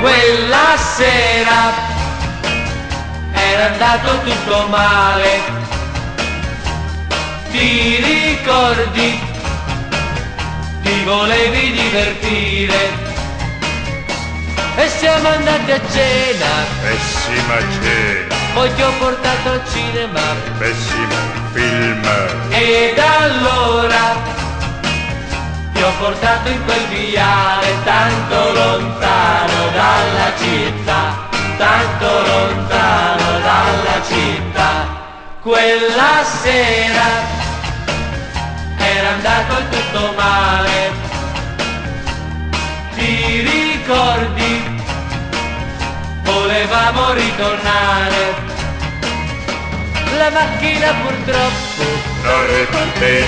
Quella sera era andato tutto male, ti ricordi? Ti volevi divertire e siamo andati a cena, Pessima cena, poi ti ho portato al cinema pessimo film. ed allora ti ho portato in quel viale tanto lontano dalla città, tanto lontano dalla città. Quella sera era andato tutto male, ti ricordi? Volevamo ritornare, la macchina purtroppo Non ripartì,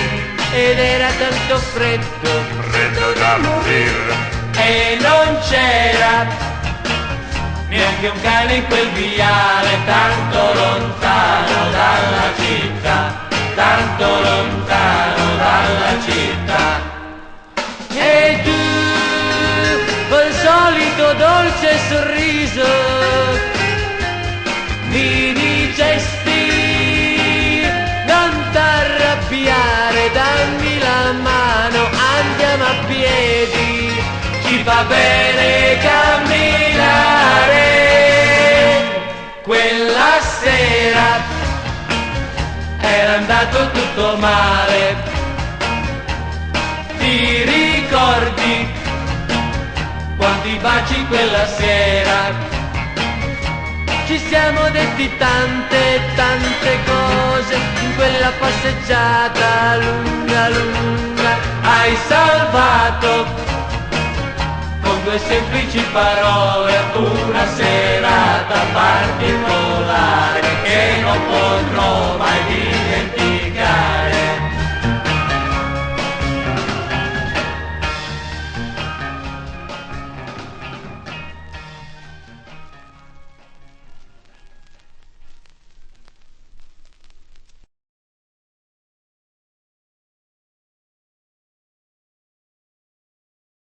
ed era tanto freddo freddo da morire. e non c'era neanche un cane in quel viale tanto lontano dalla città, tanto lontano dalla città. E tu, col solito dolce sorriso, mi gesti, non t'arrabbiare, dammi la mano, andiamo a piedi, ci fa bene camminare. Quella sera era andato tutto male, ti ricordi quanti baci quella sera? Ci siamo detti tante, tante cose in quella passeggiata lunga, lunga. Hai salvato con due semplici parole una serata particolare che non potrò